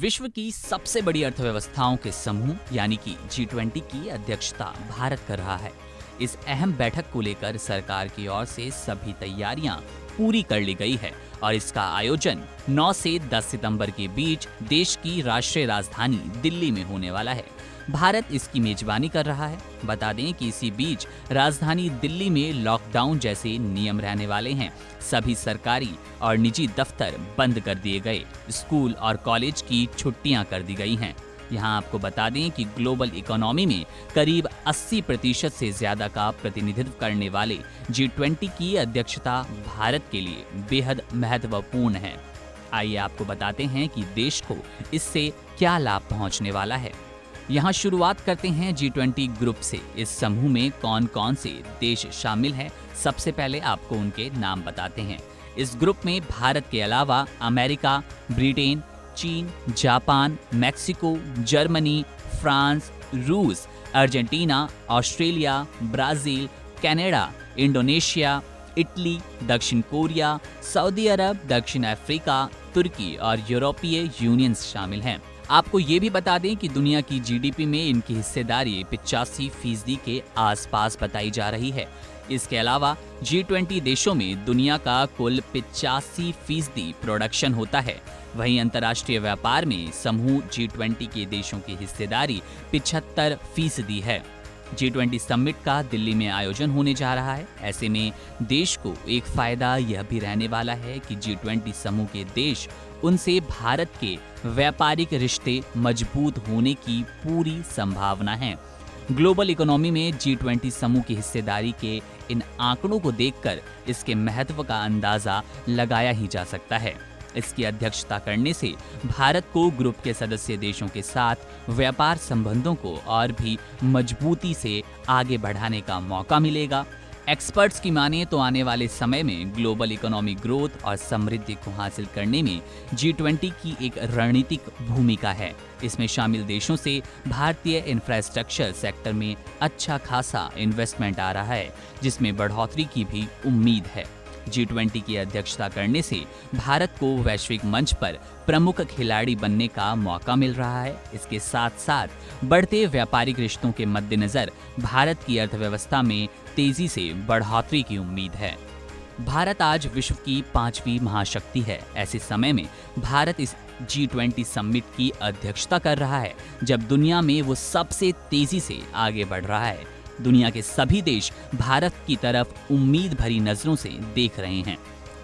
विश्व की सबसे बड़ी अर्थव्यवस्थाओं के समूह यानी कि G20 की अध्यक्षता भारत कर रहा है। इस अहम बैठक को लेकर सरकार की ओर से सभी तैयारियां पूरी कर ली गई है और इसका आयोजन 9 से 10 सितंबर के बीच देश की राष्ट्रीय राजधानी दिल्ली में होने वाला है। भारत इसकी मेजबानी कर रहा है। बता दें कि इसी बीच राजधानी दिल्ली में लॉकडाउन जैसे नियम रहने वाले हैं। सभी सरकारी और निजी दफ्तर बंद कर दिए गए, स्कूल और कॉलेज की छुट्टियां कर दी गई हैं। यहाँ आपको बता दें कि ग्लोबल इकोनॉमी में करीब 80% से ज्यादा का प्रतिनिधित्व करने वाले G20 की अध्यक्षता भारत के लिए बेहद महत्वपूर्ण है। आइए आपको बताते हैं कि देश को इससे क्या लाभ पहुंचने वाला है। यहाँ शुरुआत करते हैं G20 ग्रुप से। इस समूह में कौन कौन से देश शामिल हैं, सबसे पहले आपको उनके नाम बताते हैं। इस ग्रुप में भारत के अलावा अमेरिका, ब्रिटेन, चीन, जापान, मैक्सिको, जर्मनी, फ्रांस, रूस, Argentina, Australia, Brazil, Canada, Indonesia, Italy, दक्षिण कोरिया, सऊदी अरब, दक्षिण अफ्रीका, तुर्की और यूरोपीय यूनियन शामिल हैं। आपको ये भी बता दें कि दुनिया की जीडीपी में इनकी हिस्सेदारी 85% के आसपास बताई जा रही है। इसके अलावा G20 देशों में दुनिया का कुल 85% प्रोडक्शन होता है। वहीं अंतर्राष्ट्रीय व्यापार में समूह G20 के देशों की हिस्सेदारी 75% है। G20 समिट का दिल्ली में आयोजन होने जा रहा है। ऐसे में देश को एक फायदा यह भी रहने वाला है कि G20 समूह के देश उनसे भारत के व्यापारिक रिश्ते मजबूत होने की पूरी संभावना है। ग्लोबल इकोनॉमी में G20 समूह की हिस्सेदारी के इन आंकड़ों को देखकर इसके महत्व का अंदाजा लगाया ही जा सकता है। इसकी अध्यक्षता करने से भारत को ग्रुप के सदस्य देशों के साथ व्यापार संबंधों को और भी मजबूती से आगे बढ़ाने का मौका मिलेगा। एक्सपर्ट्स की माने तो आने वाले समय में ग्लोबल इकोनॉमिक ग्रोथ और समृद्धि को हासिल करने में G20 की एक रणनीतिक भूमिका है। इसमें शामिल देशों से भारतीय इंफ्रास्ट्रक्चर सेक्टर में अच्छा खासा इन्वेस्टमेंट आ रहा है, जिसमें बढ़ोतरी की भी उम्मीद है। G20 की अध्यक्षता करने से भारत को वैश्विक मंच पर प्रमुख खिलाड़ी बनने का मौका मिल रहा है। इसके साथ साथ बढ़ते व्यापारिक रिश्तों के मद्देनजर भारत की अर्थव्यवस्था में तेजी से बढ़ोतरी की उम्मीद है। भारत आज विश्व की 5वीं महाशक्ति है। ऐसे समय में भारत इस G20 समिट की अध्यक्षता कर रहा है, जब दुनिया में वो सबसे तेजी से आगे बढ़ रहा है। दुनिया के सभी देश भारत की तरफ उम्मीद भरी नजरों से देख रहे हैं।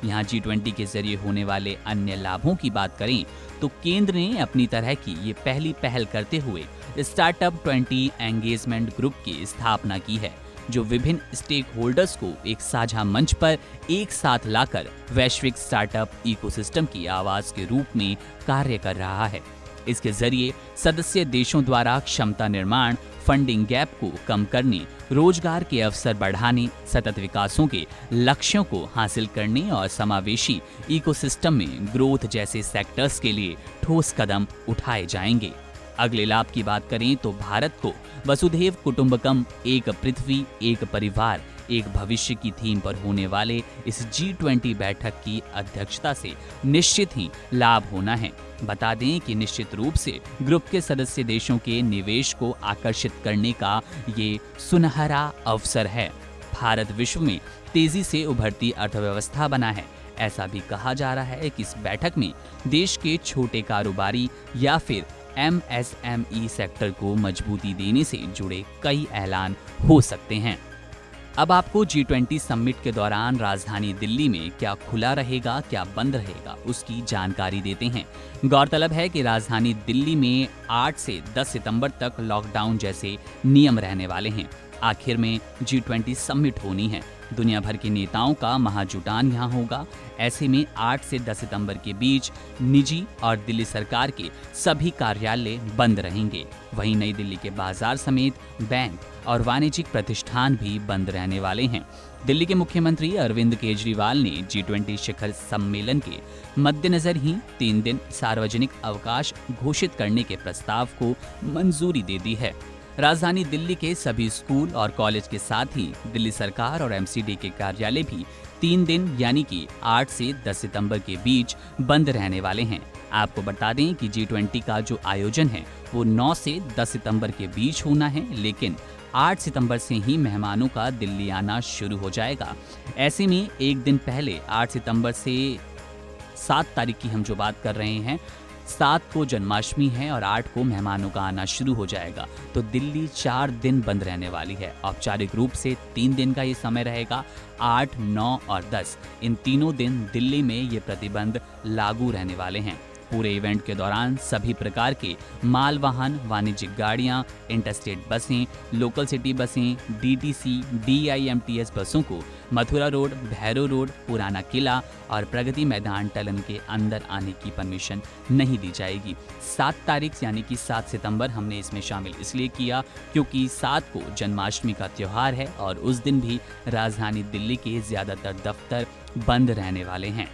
यहाँ G20 के जरिए होने वाले अन्य लाभों की बात करें तो केंद्र ने अपनी तरह की ये पहली पहल करते हुए स्टार्टअप 20 एंगेजमेंट ग्रुप की स्थापना की है, जो विभिन्न स्टेक होल्डर्स को एक साझा मंच पर एक साथ लाकर वैश्विक स्टार्टअप इकोसिस्टम की आवाज के रूप में कार्य कर रहा है। इसके जरिए सदस्य देशों द्वारा क्षमता निर्माण, फंडिंग गैप को कम करने, रोजगार के अवसर बढ़ाने, सतत विकासों के लक्ष्यों को हासिल करने और समावेशी इकोसिस्टम में ग्रोथ जैसे सेक्टर्स के लिए ठोस कदम उठाए जाएंगे। अगले लाभ की बात करें तो भारत को वसुधैव कुटुंबकम, एक पृथ्वी एक परिवार एक भविष्य की थीम पर होने वाले इस G20 बैठक की अध्यक्षता से निश्चित ही लाभ होना है। बता दें कि निश्चित रूप से ग्रुप के सदस्य देशों के निवेश को आकर्षित करने का ये सुनहरा अवसर है। भारत विश्व में तेजी से उभरती अर्थव्यवस्था बना है। ऐसा भी कहा जा रहा है कि इस बैठक में देश के छोटे कारोबारी या फिर MSME सेक्टर को मजबूती देने से जुड़े कई ऐलान हो सकते हैं। अब आपको G20 समिट के दौरान राजधानी दिल्ली में क्या खुला रहेगा, क्या बंद रहेगा, उसकी जानकारी देते हैं। गौरतलब है कि राजधानी दिल्ली में 8 से 10 सितंबर तक लॉकडाउन जैसे नियम रहने वाले हैं। आखिर में G20 समिट होनी है। दुनिया भर के नेताओं का महाजुटान यहाँ होगा। ऐसे में 8 से 10 सितंबर के बीच निजी और दिल्ली सरकार के सभी कार्यालय बंद रहेंगे। वहीं नई दिल्ली के बाजार समेत बैंक और वाणिज्यिक प्रतिष्ठान भी बंद रहने वाले हैं। दिल्ली के मुख्यमंत्री अरविंद केजरीवाल ने G20 शिखर सम्मेलन के मद्देनजर ही 3 दिन सार्वजनिक अवकाश घोषित करने के प्रस्ताव को मंजूरी दे दी है। राजधानी दिल्ली के सभी स्कूल और कॉलेज के साथ ही दिल्ली सरकार और एमसीडी के कार्यालय भी 3 दिन यानी कि 8 से 10 सितंबर के बीच बंद रहने वाले हैं। आपको बता दें कि G20 का जो आयोजन है वो 9 से 10 सितंबर के बीच होना है, लेकिन 8 सितंबर से ही मेहमानों का दिल्ली आना शुरू हो जाएगा। ऐसे में एक दिन पहले 8 सितंबर से 7 तारीख की हम जो बात कर रहे हैं, 7 को जन्माष्टमी है और 8 को मेहमानों का आना शुरू हो जाएगा। तो दिल्ली 4 दिन बंद रहने वाली है। औपचारिक रूप से 3 दिन का ये समय रहेगा। 8, 9 और 10 इन तीनों दिन दिल्ली में ये प्रतिबंध लागू रहने वाले हैं। पूरे इवेंट के दौरान सभी प्रकार के माल वाहन, वाणिज्यिक गाड़ियां, इंटरस्टेट बसें, लोकल सिटी बसें, डीटीसी, DIMTS बसों को मथुरा रोड, भैरव रोड, पुराना किला और प्रगति मैदान टलन के अंदर आने की परमिशन नहीं दी जाएगी। 7 तारीख यानी कि 7 सितंबर हमने इसमें शामिल इसलिए किया क्योंकि 7 को जन्माष्टमी का त्योहार है और उस दिन भी राजधानी दिल्ली के ज़्यादातर दफ्तर बंद रहने वाले हैं।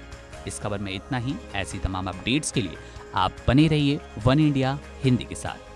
इस खबर में इतना ही। ऐसी तमाम अपडेट्स के लिए आप बने रहिए वन इंडिया हिंदी के साथ।